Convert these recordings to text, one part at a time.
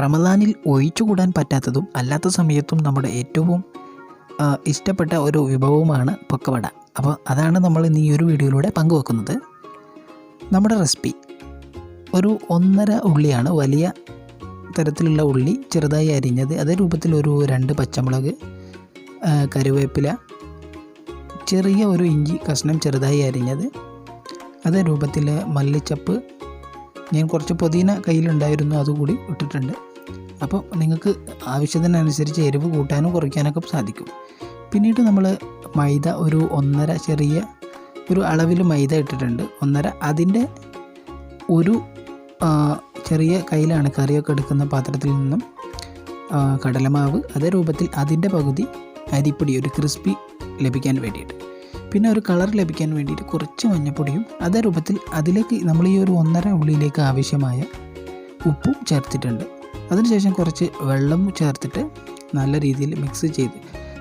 റമദാനിൽ ഒഴിച്ചുകൂടാൻ പറ്റാത്തതും അല്ലാത്ത സമയത്തും നമ്മുടെ ഏറ്റവും ഇഷ്ടപ്പെട്ട ഒരു വിഭവമാണ് പക്കവട. അപ്പോൾ അതാണ് നമ്മൾ ഇന്ന് ഈ ഒരു വീഡിയോയിലൂടെ പങ്കുവെക്കുന്നത്. നമ്മുടെ റെസിപ്പി ഒരു 1.5 ഉള്ളിയാണ്, വലിയ തരത്തിലുള്ള ഉള്ളി ചെറുതായി അരിഞ്ഞത്. അതേ രൂപത്തിൽ ഒരു 2 പച്ചമുളക്, കറിവേപ്പില, ചെറിയ ഒരു ഇഞ്ചി കഷ്ണം ചെറുതായി അരിഞ്ഞത്, അതേ രൂപത്തിൽ മല്ലിച്ചപ്പ്, ഞാൻ കുറച്ച് പുതിന കയ്യിലുണ്ടായിരുന്നു അതുകൂടി ഇട്ടിട്ടുണ്ട്. അപ്പോൾ നിങ്ങൾക്ക് ആവശ്യത്തിനനുസരിച്ച് എരിവ് കൂട്ടാനും കുറയ്ക്കാനൊക്കെ സാധിക്കും. പിന്നീട് നമ്മൾ മൈദ ഒരു 1.5 ചെറിയ ഒരു അളവിൽ മൈദ ഇട്ടിട്ടുണ്ട്, 1.5. അതിൻ്റെ ഒരു ചെറിയ കയ്യിലാണ് കറിയൊക്കെ എടുക്കുന്ന പാത്രത്തിൽ നിന്നും കടലമാവ്, അതേ രൂപത്തിൽ അതിൻ്റെ പകുതി അരിപ്പൊടി, ഒരു ക്രിസ്പി ലഭിക്കാൻ വേണ്ടിയിട്ട്. പിന്നെ ഒരു കളർ ലഭിക്കാൻ വേണ്ടിയിട്ട് കുറച്ച് മഞ്ഞൾപ്പൊടിയും, അതേ രൂപത്തിൽ അതിലേക്ക് നമ്മൾ ഈ ഒരു 1.5 ഉള്ളിയിലേക്ക് ആവശ്യമായ ഉപ്പും ചേർത്തിട്ടുണ്ട്. അതിനുശേഷം കുറച്ച് വെള്ളം ചേർത്തിട്ട് നല്ല രീതിയിൽ മിക്സ് ചെയ്ത്,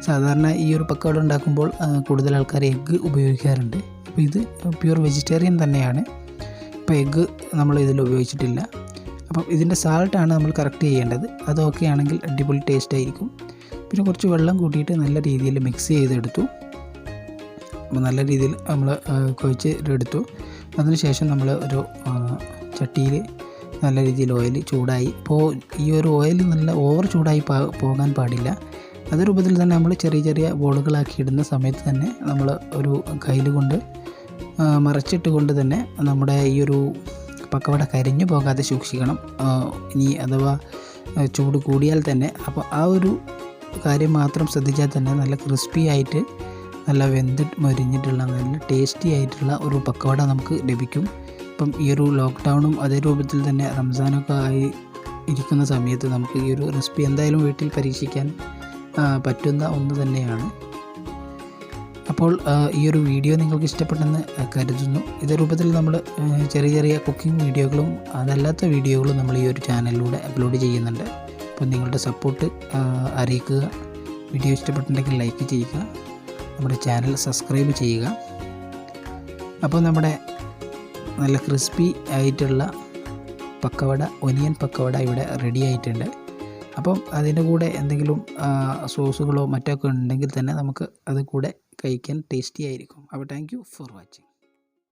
സാധാരണ ഈ ഒരു പക്കവട ഉണ്ടാക്കുമ്പോൾ കൂടുതൽ ആൾക്കാർ എഗ്ഗ് ഉപയോഗിക്കാറുണ്ട്. അപ്പോൾ ഇത് പ്യൂർ വെജിറ്റേറിയൻ തന്നെയാണ്, ഇപ്പോൾ എഗ്ഗ് നമ്മൾ ഇതിൽ ഉപയോഗിച്ചിട്ടില്ല. അപ്പം ഇതിൻ്റെ സാൾട്ടാണ് നമ്മൾ കറക്റ്റ് ചെയ്യേണ്ടത്. അത് ഓക്കെ ആണെങ്കിൽ അടിപൊളി ടേസ്റ്റ് ആയിരിക്കും. പിന്നെ കുറച്ച് വെള്ളം കൂട്ടിയിട്ട് നല്ല രീതിയിൽ മിക്സ് ചെയ്തെടുത്തു. അപ്പോൾ നല്ല രീതിയിൽ നമ്മൾ കുഴച്ച് എടുത്തു. അതിനുശേഷം നമ്മൾ ഒരു ചട്ടിയിൽ നല്ല രീതിയിൽ ഓയിൽ ചൂടായി. അപ്പോൾ ഈ ഒരു ഓയിൽ നല്ല ഓവർ ചൂടായി പോകാൻ പാടില്ല. അതേ രൂപത്തിൽ തന്നെ നമ്മൾ ചെറിയ ചെറിയ ബോളുകളാക്കി ഇടുന്ന സമയത്ത് തന്നെ നമ്മൾ ഒരു കയ്യിൽ കൊണ്ട് മറച്ചിട്ട് കൊണ്ട് തന്നെ നമ്മുടെ ഈ ഒരു പക്കവട കരിഞ്ഞു പോകാതെ സൂക്ഷിക്കണം. ഇനി അഥവാ ചൂട് കൂടിയാൽ തന്നെ, അപ്പോൾ ആ ഒരു കാര്യം മാത്രം ശ്രദ്ധിച്ചാൽ തന്നെ നല്ല ക്രിസ്പി ആയിട്ട് നല്ല വെന്ത് മൊരിഞ്ഞിട്ടുള്ള നല്ല ടേസ്റ്റി ആയിട്ടുള്ള ഒരു പക്കവട നമുക്ക് ലഭിക്കും. ഇപ്പം ഈ ഒരു ലോക്ക്ഡൗണും അതേ രൂപത്തിൽ തന്നെ റംസാനൊക്കെ ആയി ഇരിക്കുന്ന സമയത്ത് നമുക്ക് ഈ ഒരു റെസിപ്പി എന്തായാലും വീട്ടിൽ പരീക്ഷിക്കാൻ പറ്റുന്ന ഒന്ന് തന്നെയാണ്. അപ്പോൾ ഈ ഒരു വീഡിയോ നിങ്ങൾക്ക് ഇഷ്ടപ്പെട്ടെന്ന് കരുതുന്നു. ഇതേ രൂപത്തിൽ നമ്മൾ ചെറിയ ചെറിയ കുക്കിംഗ് വീഡിയോകളും അതല്ലാത്ത വീഡിയോകളും നമ്മൾ ഈ ഒരു ചാനലിലൂടെ അപ്ലോഡ് ചെയ്യുന്നുണ്ട്. അപ്പോൾ നിങ്ങളുടെ സപ്പോർട്ട് അറിയിക്കുക. വീഡിയോ ഇഷ്ടപ്പെട്ടിട്ടുണ്ടെങ്കിൽ ലൈക്ക് ചെയ്യുക, നമ്മുടെ ചാനൽ സബ്സ്ക്രൈബ് ചെയ്യുക. അപ്പോൾ നമ്മുടെ നല്ല ക്രിസ്പി ആയിട്ടുള്ള പക്കവട, ഒനിയൻ പക്കവട ഇവിടെ റെഡി ആയിട്ടുണ്ട്. അപ്പം അതിൻ്റെ കൂടെ എന്തെങ്കിലും സോസുകളോ മറ്റൊക്കെ ഉണ്ടെങ്കിൽ തന്നെ നമുക്ക് അത് കൂടെ കഴിക്കാൻ ടേസ്റ്റി ആയിരിക്കും. അപ്പോൾ താങ്ക് യു ഫോർ വാച്ചിങ്.